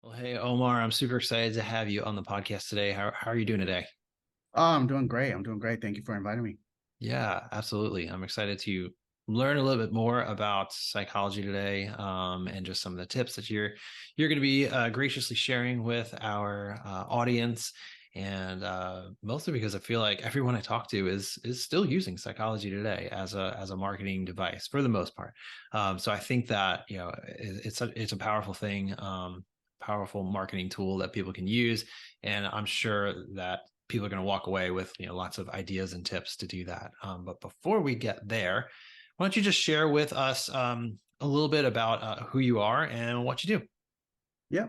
Well, hey, Omar, I'm super excited to have you on the podcast today. How are you doing today? Oh, I'm doing great. I'm doing great. Thank you for inviting me. Yeah, absolutely. I'm excited to learn a little bit more about psychology today, and just some of the tips that you're going to be graciously sharing with our audience. And mostly because I feel like everyone I talk to is still using psychology today as a marketing device for the most part. So I think that it's a powerful thing, powerful marketing tool that people can use, and I'm sure that people are going to walk away with lots of ideas and tips to do that. But before we get there, why don't you just share with us a little bit about who you are and what you do? Yeah.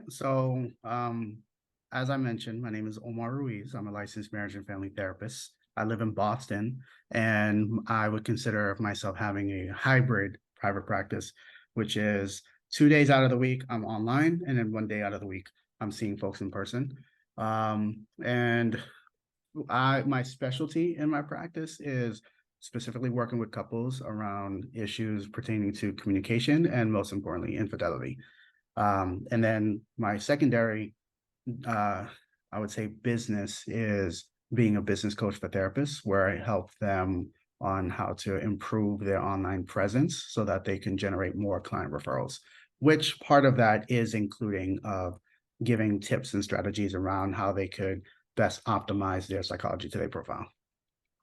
As I mentioned, my name is Omar Ruiz. I'm a licensed marriage and family therapist. I live in Boston, and I would consider myself having a hybrid private practice, which is 2 days out of the week I'm online, and then one day out of the week I'm seeing folks in person. And my specialty in my practice is specifically working with couples around issues pertaining to communication and most importantly, infidelity. And then my secondary, uh, I would say, business is being a business coach for therapists, where I help them on how to improve their online presence so that they can generate more client referrals. Which part of that is including of giving tips and strategies around how they could best optimize their Psychology Today profile.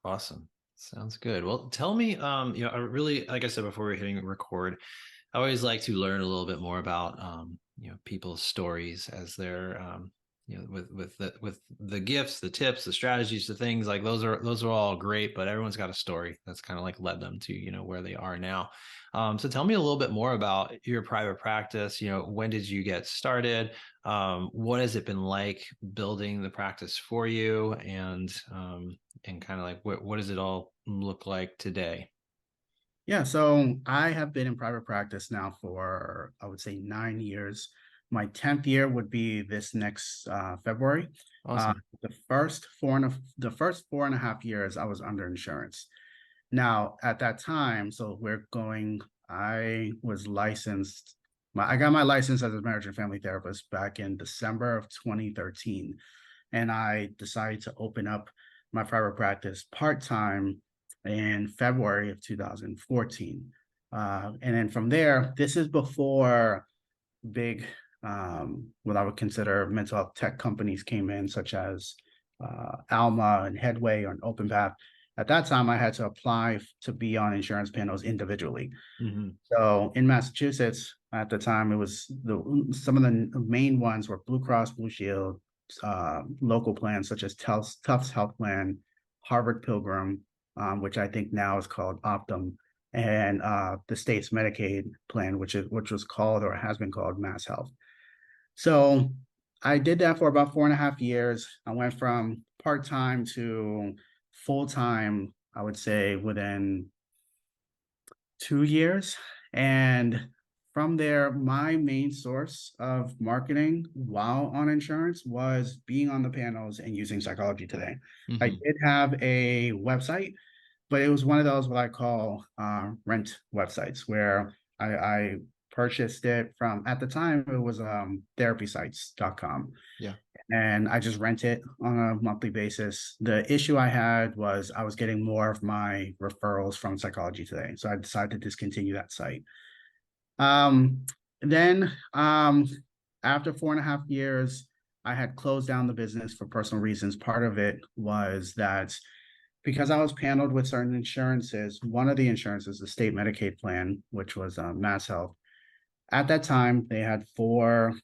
Awesome. Sounds good. Well, tell me, I really, like I said before we're hitting record, I always like to learn a little bit more about, people's stories as they're, with the gifts, the tips, the strategies, the things like those are all great, but everyone's got a story that's kind of like led them to, where they are now. So tell me a little bit more about your private practice. When did you get started? What has it been like building the practice for you? And kind of like what does it all look like today? Yeah, so I have been in private practice now for, I would say, 9 years. My 10th year would be this next February. Uh, Awesome. the first 4.5 years I was under insurance. Now, at that time, I was licensed. I got my license as a marriage and family therapist back in December of 2013. And I decided to open up my private practice part-time in February of 2014. And then from there, this is before big, what I would consider mental health tech companies came in, such as Alma and Headway or OpenPath. At that time, I had to apply to be on insurance panels individually. Hmm. So in Massachusetts at the time, it was some of the main ones were Blue Cross Blue Shield, local plans such as Tufts Health Plan, Harvard Pilgrim, which I think now is called Optum, and the state's Medicaid plan, which was called or has been called Mass Health. So I did that for about 4.5 years. I went from part time to full time, I would say, within 2 years. And from there, my main source of marketing while on insurance was being on the panels and using Psychology Today. I Hmm. did have a website, but it was one of those what I call rent websites where I purchased it from, at the time, it was therapysites.com, Yeah. and I just rent it on a monthly basis. The issue I had was I was getting more of my referrals from Psychology Today, so I decided to discontinue that site. Um, then after 4.5 years, I had closed down the business for personal reasons. Part of it was that because I was paneled with certain insurances, one of the insurances, the state Medicaid plan, which was Mass Health, at that time, they had four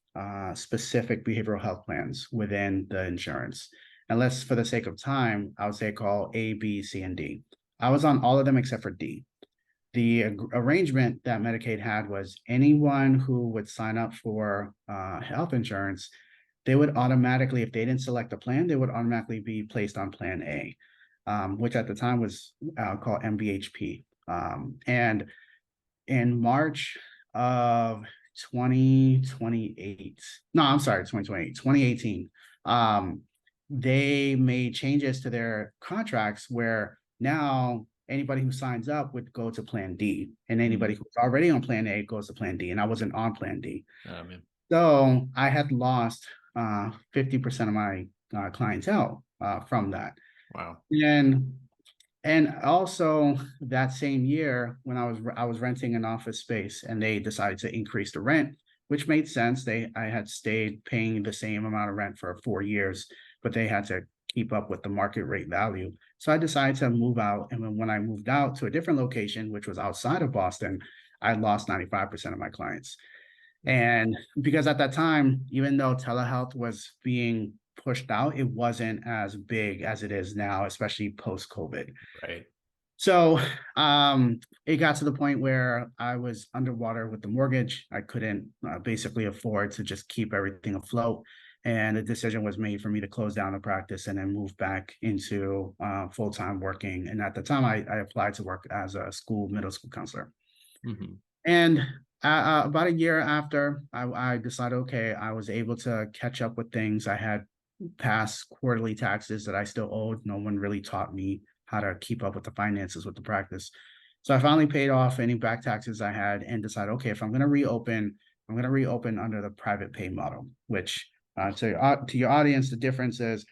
specific behavioral health plans within the insurance. And let's, for the sake of time, I would say call A, B, C, and D. I was on all of them except for D. The arrangement that Medicaid had was anyone who would sign up for health insurance, they would automatically, if they didn't select a plan, they would automatically be placed on Plan A, which at the time was called MBHP. And in March of 2028, no, I'm sorry, 2028, 2018, they made changes to their contracts where now anybody who signs up would go to Plan D, and anybody Mm. who's already on Plan A goes to Plan D. And I wasn't on Plan D. Oh man. So I had lost 50% of my clientele from that. Wow. And also that same year when I was renting an office space and they decided to increase the rent, which made sense. I had stayed paying the same amount of rent for 4 years, but they had to keep up with the market rate value. So I decided to move out. And when I moved out to a different location, which was outside of Boston, I lost 95% of my clients. And because at that time, even though telehealth was being pushed out, it wasn't as big as it is now, especially post COVID. Right. So it got to the point where I was underwater with the mortgage. I couldn't basically afford to just keep everything afloat. And the decision was made for me to close down the practice and then move back into full-time working. And at the time, I applied to work as a middle school counselor. Mm-hmm. And about a year after, I decided, okay, I was able to catch up with things. I had past quarterly taxes that I still owed. No one really taught me how to keep up with the finances with the practice. So I finally paid off any back taxes I had and decided, okay, if I'm going to reopen, I'm going to reopen under the private pay model, which to your audience, the difference is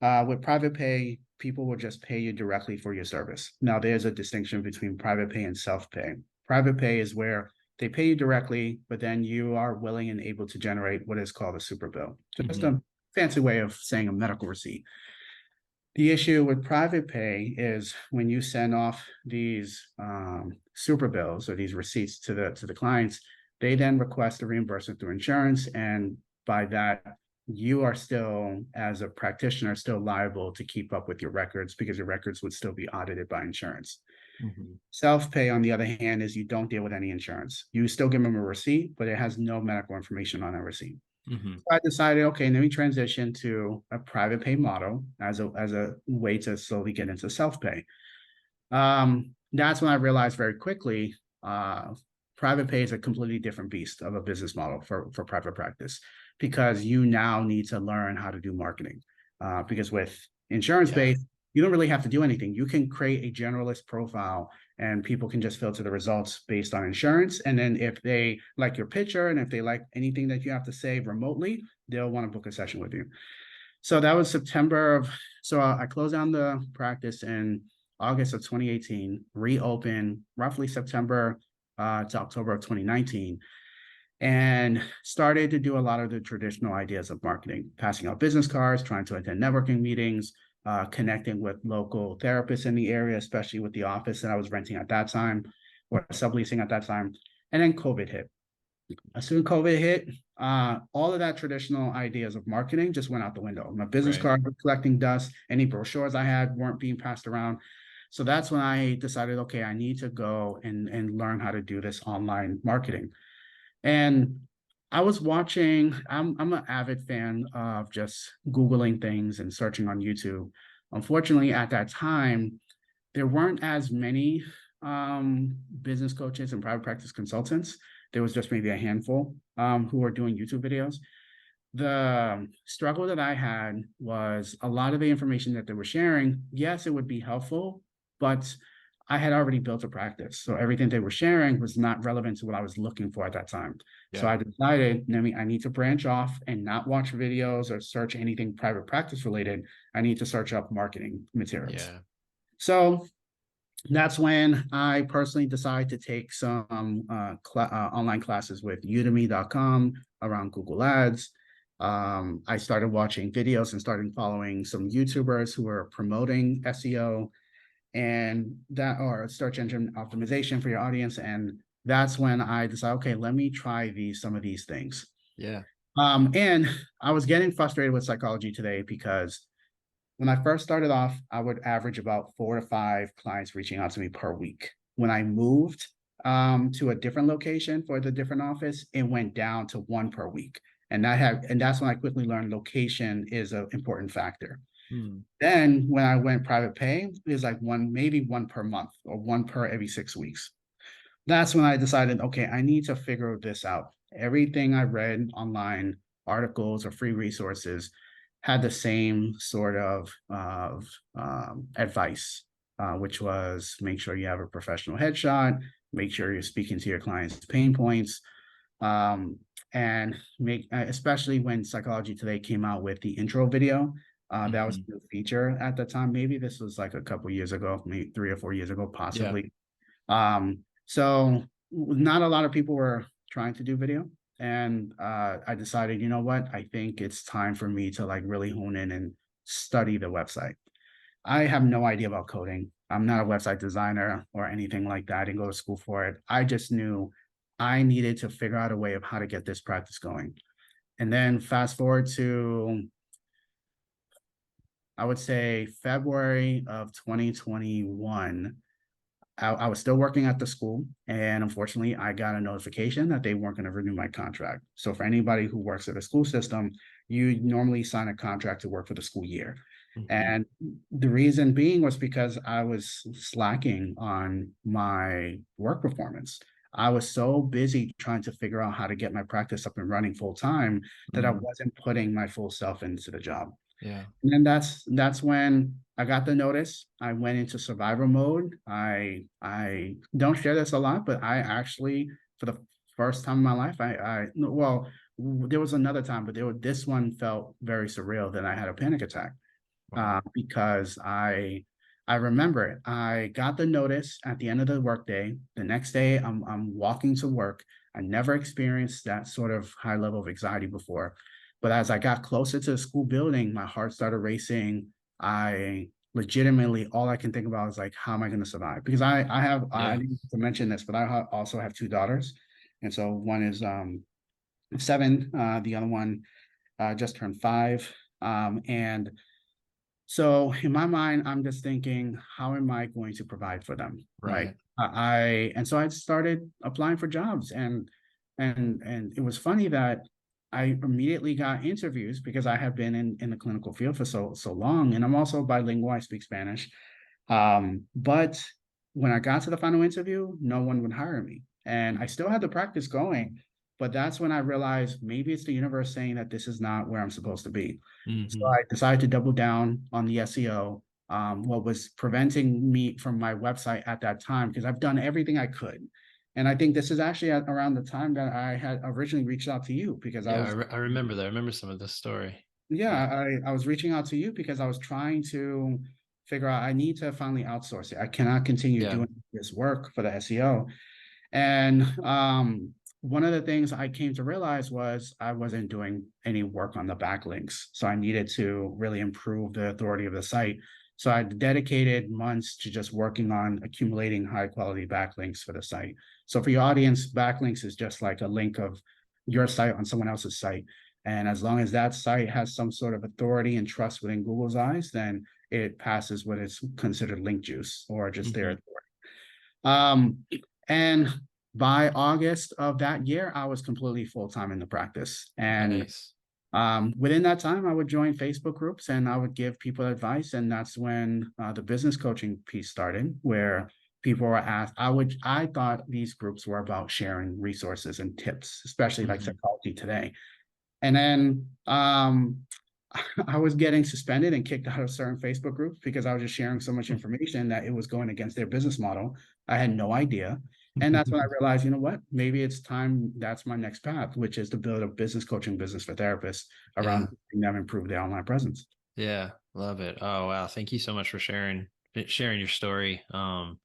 with private pay, people will just pay you directly for your service. Now, there's a distinction between private pay and self-pay. Private pay is where they pay you directly, but then you are willing and able to generate what is called a super bill. Just Mm-hmm. a fancy way of saying a medical receipt. The issue with private pay is when you send off these super bills or these receipts to the clients, they then request a reimbursement through insurance, and by that, you are still, as a practitioner, still liable to keep up with your records because your records would still be audited by insurance. Mm-hmm. Self-pay, on the other hand, is you don't deal with any insurance. You still give them a receipt, but it has no medical information on that receipt. Mm-hmm. So I decided, okay, let me transition to a private pay model as a way to slowly get into self-pay. That's when I realized very quickly, private pay is a completely different beast of a business model for private practice, because you now need to learn how to do marketing. Because with Yeah. insurance-based, you don't really have to do anything. You can create a generalist profile and people can just filter the results based on insurance. And then if they like your picture and if they like anything that you have to say remotely, they'll want to book a session with you. So that was so I closed down the practice in August of 2018, reopened roughly September to October of 2019, and started to do a lot of the traditional ideas of marketing, passing out business cards, trying to attend networking meetings, connecting with local therapists in the area, especially with the office that I was renting at that time or subleasing at that time. And then COVID hit. As soon as COVID hit, all of that traditional ideas of marketing just went out the window. My business Right. card was collecting dust. Any brochures I had weren't being passed around. So that's when I decided, okay, I need to go and learn how to do this online marketing. And I was watching, I'm an avid fan of just Googling things and searching on YouTube. Unfortunately, at that time, there weren't as many business coaches and private practice consultants. There was just maybe a handful who were doing YouTube videos. The struggle that I had was a lot of the information that they were sharing. Yes, it would be helpful, but I had already built a practice. So everything they were sharing was not relevant to what I was looking for at that time. So Yeah. I decided, I need to branch off and not watch videos or search anything private practice related. I need to search up marketing materials. Yeah. So that's when I personally decided to take some online classes with udemy.com around Google Ads. I started watching videos and started following some YouTubers who were promoting SEO and that, or search engine optimization for your audience. And that's when I decided, okay, let me try some of these things. Yeah. And I was getting frustrated with Psychology Today because when I first started off, I would average about 4 to 5 clients reaching out to me per week. When I moved to a different location for the different office, it went down to 1 per week. And that's when I quickly learned location is an important factor. Hmm. Then when I went private pay, it was like maybe 1 per month or 1 per every 6 weeks. That's when I decided, okay, I need to figure this out. Everything I read online, articles or free resources, had the same sort of advice, which was make sure you have a professional headshot, make sure you're speaking to your client's pain points. and make, especially when Psychology Today came out with the intro video. That was Mhm. a new feature at the time. Maybe this was like a couple years ago, maybe 3 or 4 years ago, Yeah. possibly. So not a lot of people were trying to do video. And I decided, you know what? I think it's time for me to like really hone in and study the website. I have no idea about coding. I'm not a website designer or anything like that. I didn't go to school for it. I just knew I needed to figure out a way of how to get this practice going. And then fast forward to, I would say, February of 2021. I was still working at the school, and unfortunately, I got a notification that they weren't going to renew my contract. So, for anybody who works at a school system, you normally sign a contract to work for the school year. Mhm. And the reason being was because I was slacking on my work performance. I was so busy trying to figure out how to get my practice up and running full time that I Mm. wasn't putting my full self into the job. Yeah. And then that's when I got the notice. I went into survivor mode. I don't share this a lot, but I actually, for the first time in my life, well, there was another time, but this one felt very surreal that I had a panic attack, Wow. because I remember it. I got the notice at the end of the workday. The next day, I'm walking to work. I never experienced that sort of high level of anxiety before. But as I got closer to the school building, my heart started racing. I legitimately, all I can think about is like, how am I going to survive? Because I Yeah. didn't to mention this, but also have two daughters. And so one is 7, the other one just turned 5. And so in my mind, I'm just thinking, how am I going to provide for them? Like Right. and so I started applying for jobs, and it was funny that I immediately got interviews because I have been in the clinical field for so long, and I'm also bilingual. I speak Spanish. But when I got to the final interview, no one would hire me. And I still had the practice going, but that's when I realized maybe it's the universe saying that this is not where I'm supposed to be. So Hmm. I decided to double down on the SEO. What was preventing me from my website at that time, because I've done everything I could. And I think this is actually around the time that I had originally reached out to you because I Yeah. was, I remember that. I remember some of this story. Yeah. yeah, I was reaching out to you because I was trying to figure out I need to finally outsource it. I cannot continue Yeah. doing this work for the SEO. And one of the things I came to realize was I wasn't doing any work on the backlinks. So I needed to really improve the authority of the site. So I dedicated months to just working on accumulating high quality backlinks for the site. So for your audience, backlinks is just like a link of your site on someone else's site. And as long as that site has some sort of authority and trust within Google's eyes, then it passes what is considered link juice or just their Hmm. authority. Um, and by August of that year, I was completely full time in the practice. And Nice. within that time, I would join Facebook groups and I would give people advice. And that's when the business coaching piece started, where people were asked. I thought these groups were about sharing resources and tips, especially like Hmm. Psychology Today. And then I was getting suspended and kicked out of certain Facebook groups because I was just sharing so much information that it was going against their business model. I had no idea. And that's when I realized, you know what? Maybe it's time. That's my next path, which is to build a business coaching business for therapists around Yeah. helping them improve their online presence. Yeah. Love it. Oh, wow. Thank you so much for sharing your story. And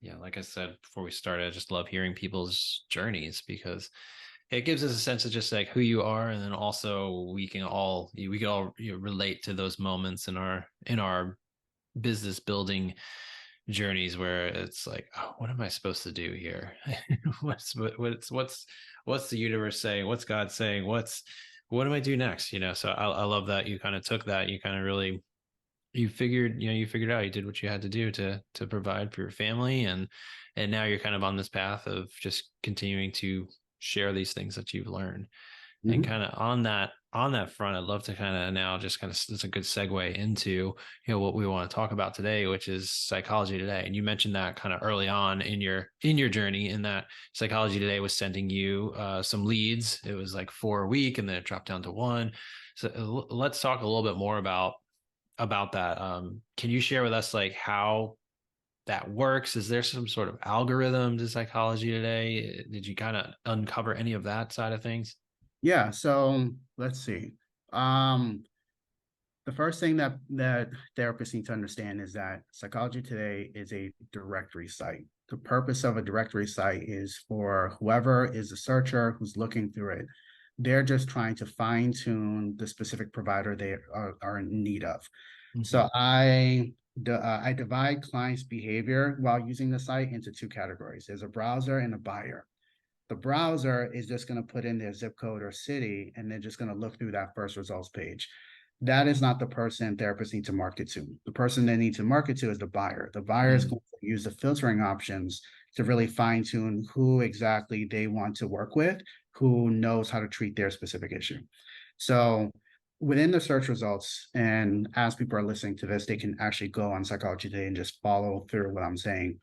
yeah, like I said before we started, I just love hearing people's journeys because it gives us a sense of just like who you are, and then also we can all relate to those moments in our business building journeys where it's like, oh, what am I supposed to do here? What's the universe saying? What's God saying? What do I do next? So I love that you kind of took that, you kind of really you figured out, you did what you had to do to provide for your family, and now you're kind of on this path of just continuing to share these things that you've learned. And Mhm. kind of on that front, I'd love to kind of now just kind of, it's a good segue into what we want to talk about today, which is Psychology Today. And you mentioned that kind of early on in your journey, in that Psychology Today was sending you some leads. It was like 4 a week, and then it dropped down to 1. So let's talk a little bit more about that. Can you share with us like that works? Is there some sort of algorithm to psychology today? Did you kind of uncover any of that side of things? Yeah, so let's see. Um, the first thing that therapists need to understand is that Psychology Today is a directory site. The purpose of a directory site is for whoever is a searcher who's looking through it. They're just trying to fine tune the specific provider they are in need of. Mhm. So I divide clients' behavior while using the site into two categories. There's a browser and a buyer. The browser is just going to put in their zip code or city, and they're just going to look through that first results page. That is not the person therapists need to market to. The person they need to market to is the buyer. The buyer is Mm. going to use the filtering options to really fine tune who exactly they want to work with, who knows how to treat their specific issue. So within the search results, and as people are listening to this, they can actually go on Psychology Today and just follow through what I'm saying.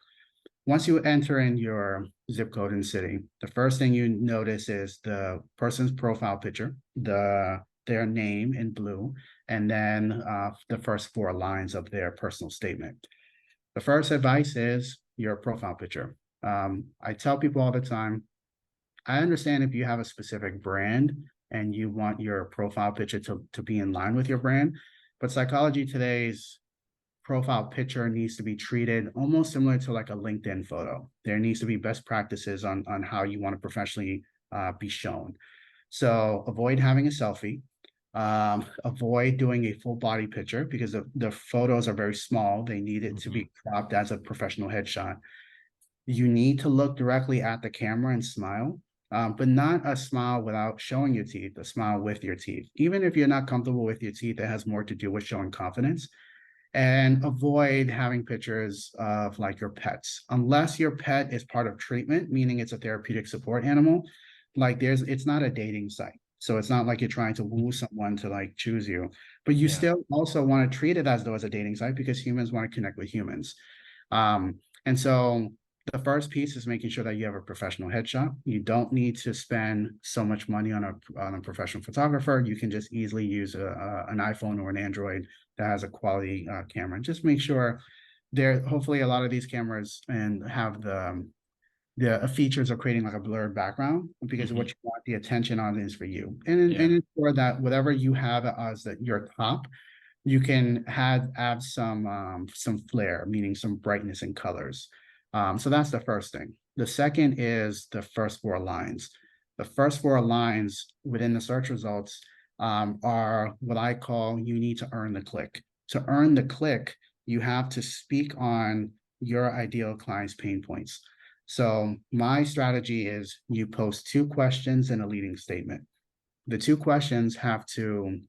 Once you enter in your zip code and city, the first thing you notice is the person's profile picture, their name in blue, and then the first four lines of their personal statement. The first advice is your profile picture. I tell people all the time, I understand if you have a specific brand and you want your profile picture to be in line with your brand, but Psychology Today's profile picture needs to be treated almost similar to like a LinkedIn photo. There needs to be best practices on how you want to professionally be shown. So avoid having a selfie. Avoid doing a full body picture because the photos are very small. They need it to Mhm. be cropped as a professional headshot. You need to look directly at the camera and smile, but not a smile without showing your teeth, a smile with your teeth. Even if you're not comfortable with your teeth, it has more to do with showing confidence. And avoid having pictures of like your pets unless your pet is part of treatment, meaning it's a therapeutic support animal. Like it's not a dating site, so it's not like you're trying to woo someone to like choose you, but you Yeah. still also want to treat it as though it's a dating site because humans want to connect with humans. And so the first piece is making sure that you have a professional headshot. You don't need to spend so much money on a professional photographer. You can just easily use an iPhone or an Android that has a quality camera. Just make sure there. Hopefully, a lot of these cameras and have the features of creating like a blurred background because what Mhm. you want the attention on is for you, and Yeah. ensure that whatever you have as that your top, you can add some flair, meaning some brightness and colors. So that's the first thing. The second is the first four lines. The first four lines within the search results are what I call you need to earn the click. To earn the click, you have to speak on your ideal client's pain points. So my strategy is you post two questions and a leading statement. The two questions have to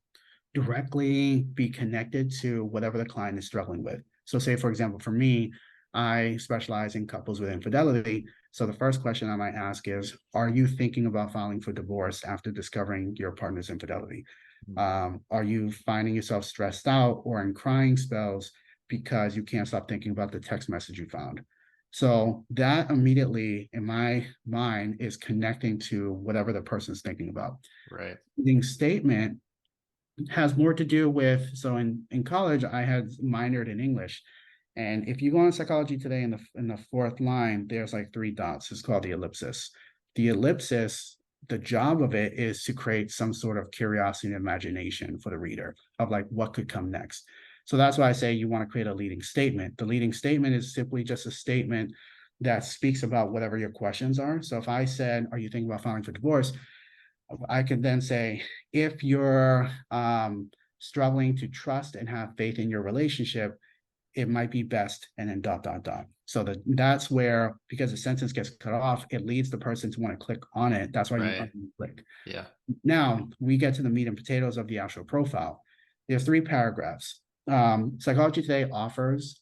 directly be connected to whatever the client is struggling with. So, say, for example, for me, I specialize in couples with infidelity. So, the first question I might ask is, are you thinking about filing for divorce after discovering your partner's infidelity? Mm. Are you finding yourself stressed out or in crying spells because you can't stop thinking about the text message you found? So, that immediately in my mind is connecting to whatever the person's thinking about. Right. The statement has more to do with so in college I had minored in English, and if you go on Psychology Today in the fourth line, there's like three dots. It's called the ellipsis. The ellipsis, the job of it is to create some sort of curiosity and imagination for the reader of like what could come next. So that's why I say you want to create a leading statement. The leading statement is simply just a statement that speaks about whatever your questions are. So if I said, are you thinking about filing for divorce? I could then say, if you're struggling to trust and have faith in your relationship, it might be best, and then dot, dot, dot. So that's where, because the sentence gets cut off, it leads the person to want to click on it. That's why you Right. click. Yeah. Now we get to the meat and potatoes of the actual profile. There's three paragraphs. Psychology Today offers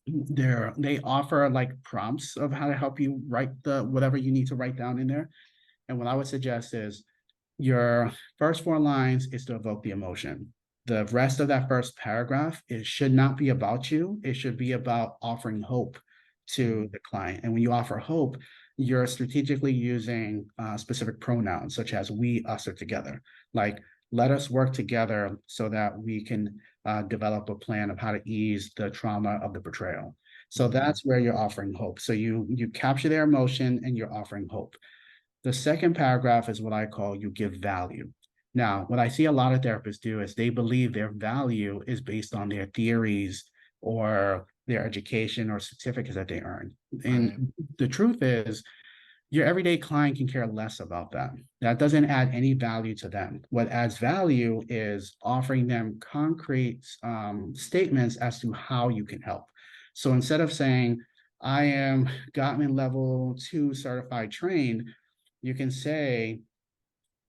they offer like prompts of how to help you write the whatever you need to write down in there. And what I would suggest is your first four lines is to evoke the emotion. The rest of that first paragraph, it should not be about you. It should be about offering hope to Mhm. the client. And when you offer hope, you're strategically using specific pronouns such as we, us, or together. Like, let us work together so that we can develop a plan of how to ease the trauma of the betrayal. So Mhm. that's where you're offering hope. So you capture their emotion and you're offering hope. The second paragraph is what I call you give value. Now, what I see a lot of therapists do is they believe their value is based on their theories or their education or certificates that they earn. Right. And the truth is, your everyday client can care less about that. That doesn't add any value to them. What adds value is offering them concrete statements as to how you can help. So instead of saying, I am Gottman level 2 certified trained, you can say,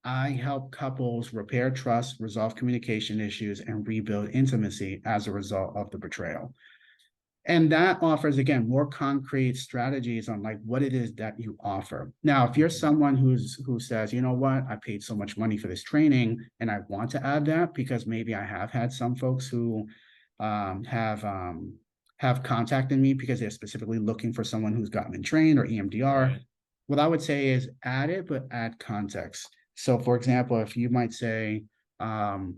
I help couples repair trust, resolve communication issues, and rebuild intimacy as a result of the betrayal. And that offers, again, more concrete strategies on like what it is that you offer. Now, if you're Mhm. someone who says, you know what, I paid so much money for this training and I want to add that because maybe I have had some folks who have contacted me because they're specifically looking for someone who's gotten in trained or EMDR. Right. What I would say is add it, but add context. So, for example, if you might say, um,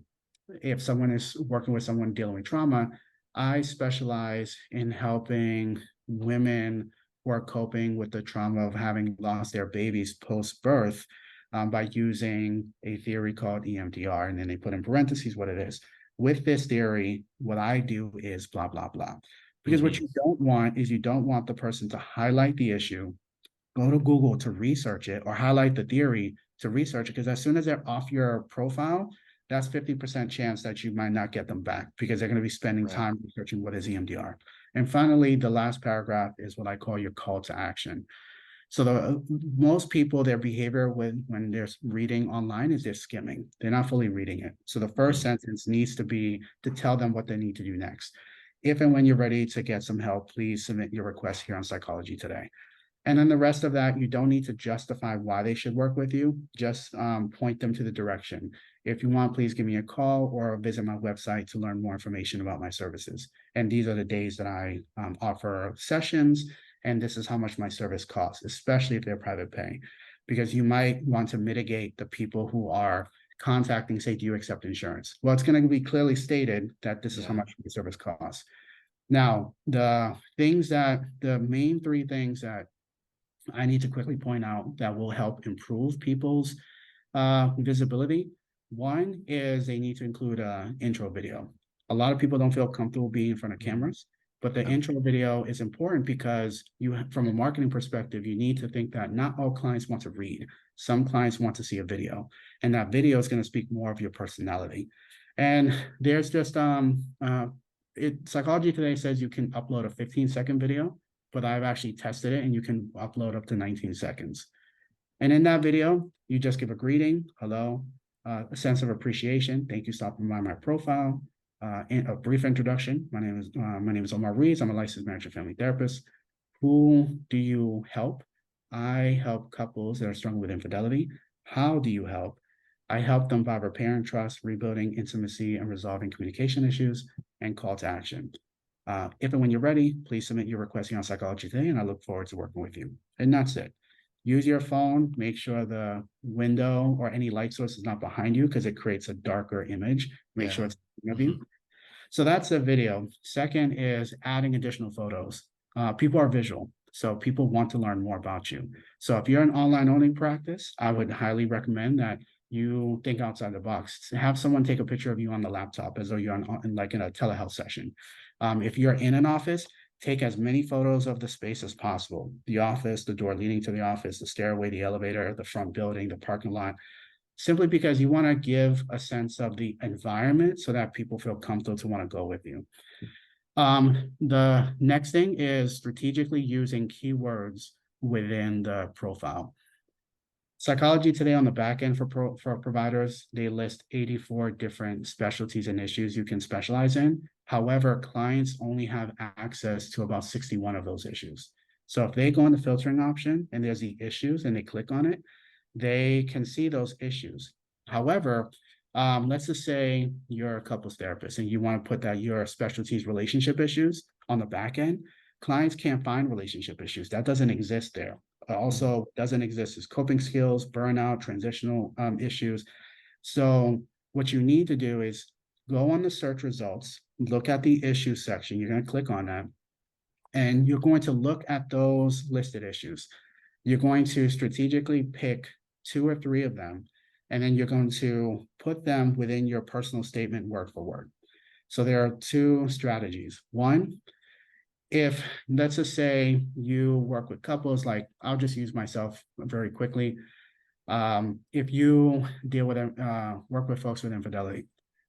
if someone is working with someone dealing with trauma, I specialize in helping women who are coping with the trauma of having lost their babies post-birth by using a theory called EMDR. And then they put in parentheses what it is. With this theory, what I do is blah, blah, blah. Because what Mhm. you don't want is you don't want the person to highlight the issue, go to Google to research it, or highlight the theory to research it. Because as soon as they're off your profile, that's 50% chance that you might not get them back because they're going to be spending Right. time researching what is EMDR. And finally, the last paragraph is what I call your call to action. So the most people, their behavior when they're reading online is they're skimming. They're not fully reading it. So the first Mhm. sentence needs to be to tell them what they need to do next. If and when you're ready to get some help, please submit your request here on Psychology Today. And then the rest of that, you don't need to justify why they should work with you. Just point them to the direction. If you want, please give me a call or visit my website to learn more information about my services. And these are the days that I offer sessions. And this is how much my service costs, especially if they're private pay, because you might want to mitigate the people who are contacting, say, do you accept insurance? Well, it's going to be clearly stated that this is how Yeah. much the service costs. Now, the main three things that I need to quickly point out that will help improve people's visibility. One is they need to include an intro video. A lot of people don't feel comfortable being in front of Mhm. cameras, but the Yeah. intro video is important because from a marketing perspective, you need to think that not all clients want to read. Some clients want to see a video, and that video is going to speak more of your personality. And there's just Psychology Today says you can upload a 15-second video, but I've actually tested it and you can upload up to 19 seconds. And in that video, you just give a greeting, hello, a sense of appreciation. Thank you, stopping by my profile. A brief introduction. My name is Omar Ruiz. I'm a licensed marriage and family therapist. Who do you help? I help couples that are struggling with infidelity. How do you help? I help them by repairing trust, rebuilding intimacy, and resolving communication issues, and call to action. If and when you're ready, please submit your request here on Psychology Today, and I look forward to working with you. And that's it. Use your phone, make sure the window or any light source is not behind you because it creates a darker image. Make sure Yeah. it's in front of you. Mhm. So that's the video. Second is adding additional photos. People are visual, so people want to learn more about you. So if you're an online only practice, I would highly recommend that you think outside the box. Have someone take a picture of you on the laptop as though you're like in a telehealth session. If you're in an office, take as many photos of the space as possible. The office, the door leading to the office, the stairway, the elevator, the front building, the parking lot, simply because you want to give a sense of the environment so that people feel comfortable to want to go with you. The next thing is strategically using keywords within the profile. Psychology Today on the back end for providers, they list 84 different specialties and issues you can specialize in. However, clients only have access to about 61 of those issues. So if they go in the filtering option and there's the issues and they click on it, they can see those issues. However, let's just say you're a couples therapist and you want to put that your specialties relationship issues on the back end. Clients can't find relationship issues. That doesn't exist there. Mhm. Also doesn't exist is coping skills, burnout, transitional issues. So what you need to do is go on the search results, look at the issue section. You're going to click on that. And you're going to look at those listed issues. You're going to strategically pick 2 or 3 of them, and then you're going to put them within your personal statement word for word. So there are 2 strategies. One, if let's just say you work with couples, like I'll just use myself very quickly. If you deal with work with folks with infidelity,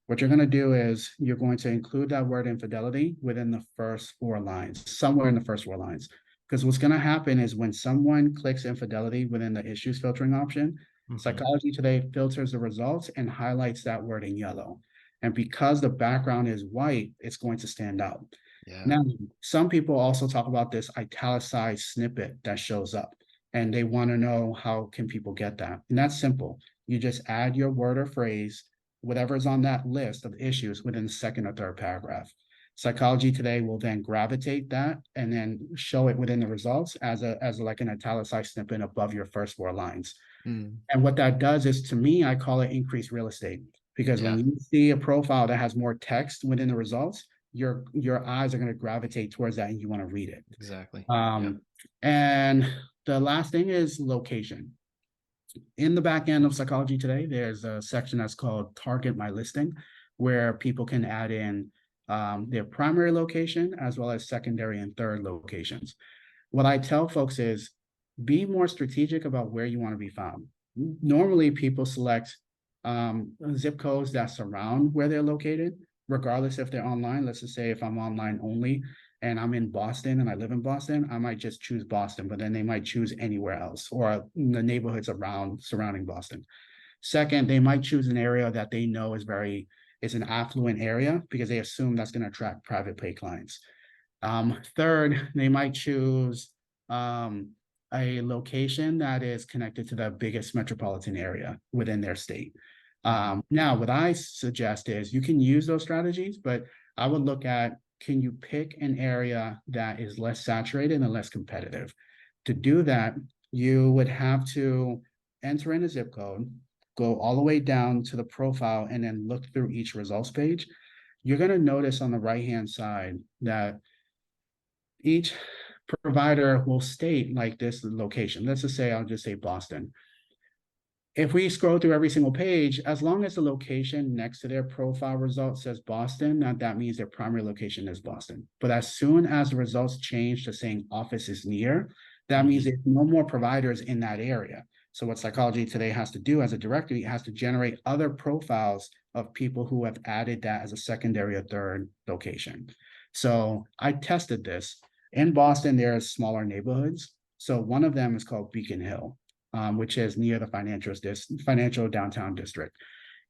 what you're going to do is you're going to include that word infidelity within the first 4 lines, somewhere in the first 4 lines. Because what's going to happen is when someone clicks infidelity within the issues filtering option, Mhm. Psychology Today filters the results and highlights that word in yellow. And because the background is white, it's going to stand out. Yeah. Now, some people also talk about this italicized snippet that shows up, and they want to know how can people get that. And that's simple. You just add your word or phrase, whatever's on that list of issues within the second or third paragraph. Psychology Today will then gravitate that and then show it within the results as like an italicized snippet above your first 4 lines. Mm. And what that does is, to me, I call it increased real estate, because when Yeah, you see a profile that has more text within the results, your eyes are going to gravitate towards that and you want to read it. exactly. Yeah. Um, and the last thing is location. In the back end of Psychology Today, there's a section that's called Target My Listing, where people can add in their primary location as well as secondary and third locations. What I tell folks is be more strategic about where you want to be found. Normally, people select zip codes that surround where they're located, regardless if they're online. Let's just say if I'm online only and I'm in Boston and I live in Boston, I might just choose Boston, but then they might choose anywhere else or the neighborhoods around surrounding Boston. Second, they might choose an area that they know is an affluent area because they assume that's going to attract private pay clients. Third, they might choose um, a location that is connected to the biggest metropolitan area within their state. Mhm. Now, what I suggest is you can use those strategies, but I would look at, can you pick an area that is less saturated and less competitive? To do that, you would have to enter in a zip code, go all the way down to the profile, and then look through each results page. You're going to notice on the right-hand side that each provider will state like this location. Let's just say, I'll just say Boston. If we scroll through every single page, as long as the location next to their profile result says Boston, that means their primary location is Boston. But as soon as the results change to saying office is near, that means Mhm. there's no more providers in that area. So what Psychology Today has to do as a directory, it has to generate other profiles of people who have added that as a secondary or third location. So I tested this. In Boston, there are smaller neighborhoods. So one of them is called Beacon Hill, which is near the financial downtown district.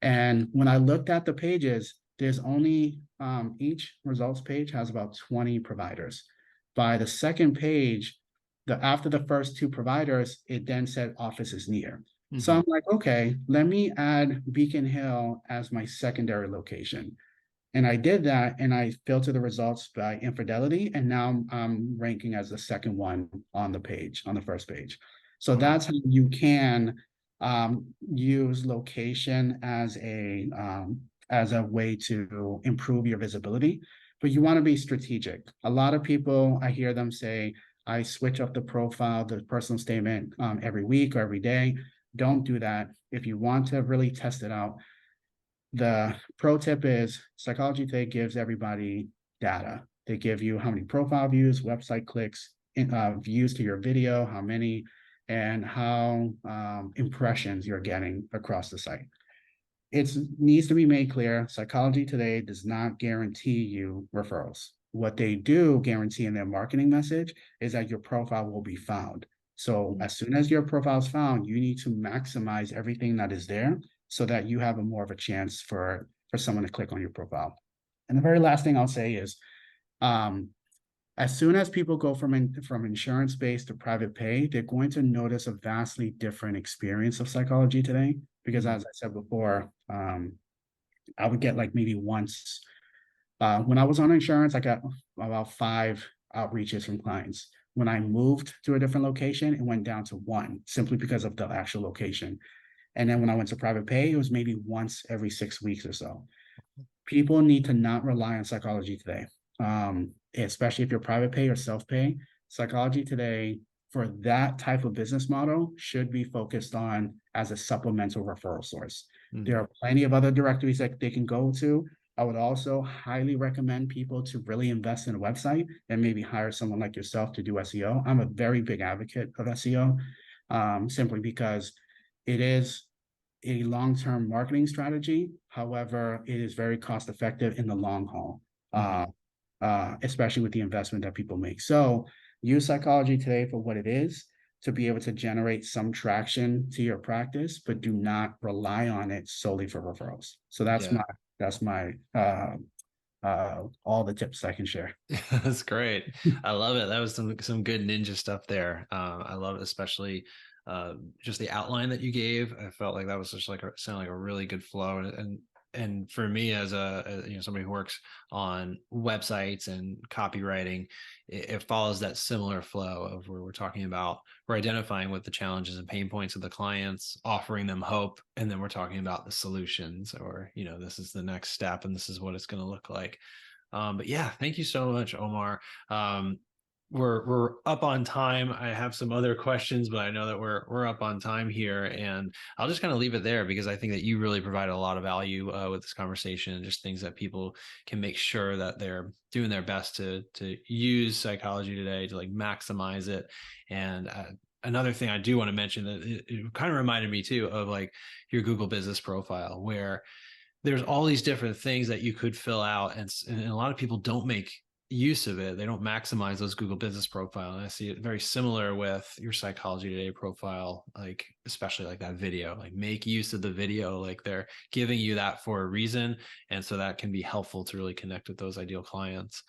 And when I looked at the pages, there's only each results page has about 20 providers. By the second page, after the first 2 providers, it then said office is near. So I'm Mhm. like, okay, let me add Beacon Hill as my secondary location. And I did that, and I filtered the results by infidelity, and now I'm ranking as the second one on the page, on the first page. So Wow. that's how you can use location as a way to improve your visibility, but you want to be strategic. A lot of people, I hear them say, I switch up the profile, the personal statement every week or every day. Don't do that. If you want to really test it out, the pro tip is Psychology Today gives everybody data. They give you how many profile views, website clicks, views to your video, how many, and how impressions you're getting across the site. It needs to be made clear, Psychology Today does not guarantee you referrals. What they do guarantee in their marketing message is that your profile will be found. So as soon as your profile is found, you need to maximize everything that is there so that you have a more of a chance for someone to click on your profile. And the very last thing I'll say is, um, as soon as people go from insurance-based to private pay, they're going to notice a vastly different experience of Psychology Today. Because Mhm. as I said before, I would get like maybe once. When I was on insurance, I got about 5 outreaches from clients. When I moved to a different location, it went down to 1 simply because of the actual location. And then when I went to private pay, it was maybe once every 6 weeks or so. People need to not rely on Psychology Today. especially if you're private pay or self-pay, Psychology Today for that type of business model should be focused on as a supplemental referral source. There Mhm. are plenty of other directories that they can go to. I would also highly recommend people to really invest in a website and maybe hire someone like yourself to do SEO. I'm a very big advocate of SEO, simply because it is a long-term marketing strategy. However, it is very cost effective in the long haul, Mhm. especially with the investment that people make. So use Psychology Today for what it is to be able to generate some traction to your practice, but do not rely on it solely for referrals. So Yeah. that's my all the tips I can share. That's great. I love it. That was some good ninja stuff there. I love it, especially just the outline that you gave. I felt like that was just like sounded like a really good flow. And for me as somebody who works on websites and copywriting, it follows that similar flow of where we're identifying what the challenges and pain points of the clients, offering them hope, and then we're talking about the solutions, or this is the next step and this is what it's going to look like. But yeah, thank you so much, Omar. Um, we're up on time. I have some other questions, but I know that we're up on time here, and I'll just kind of leave it there because I think that you really provide a lot of value with this conversation, and just things that people can make sure that they're doing their best to use Psychology Today to like maximize it. And another thing I do want to mention that it kind of reminded me too of like your Google Business profile, where there's all these different things that you could fill out, and a lot of people don't make use of it. They don't maximize those Google Business profile, and I see it very similar with your Psychology Today profile, like especially like that video. Like make use of the video, like they're giving you that for a reason, and so that can be helpful to really connect with those ideal clients.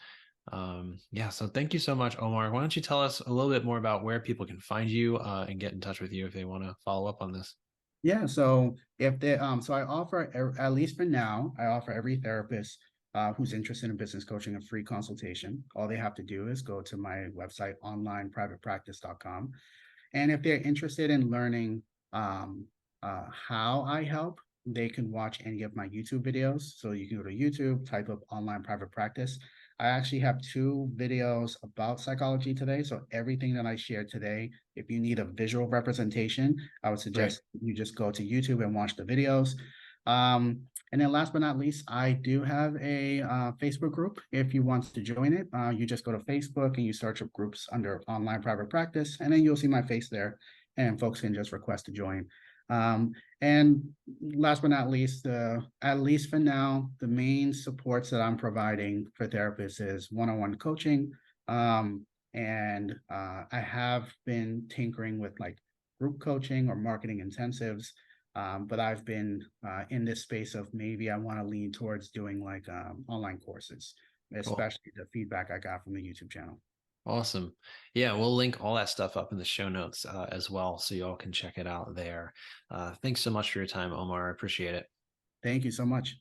Yeah, so thank you so much, Omar. Why don't you tell us a little bit more about where people can find you and get in touch with you if they want to follow up on this? Yeah, so if they so I offer at least for now, I offer every therapist who's interested in business coaching a free consultation. All they have to do is go to my website, onlineprivatepractice.com. And if they're interested in learning how I help, they can watch any of my YouTube videos. So you can go to YouTube, type up online private practice. I actually have two videos about Psychology Today. So everything that I shared today, if you need a visual representation, I would Great. suggest you just go to YouTube and watch the videos. And then last but not least, I do have a Facebook group. If you want to join it, you just go to Facebook and you search up groups under online private practice, and then you'll see my face there, and folks can just request to join. And last but not least, at least for now, the main supports that I'm providing for therapists is one-on-one coaching. And I have been tinkering with like group coaching or marketing intensives. But I've been in this space of maybe I want to lean towards doing like online courses, Cool. especially the feedback I got from the YouTube channel. Awesome. Yeah, we'll link all that stuff up in the show notes as well, so you all can check it out there. Thanks so much for your time, Omar. I appreciate it. Thank you so much.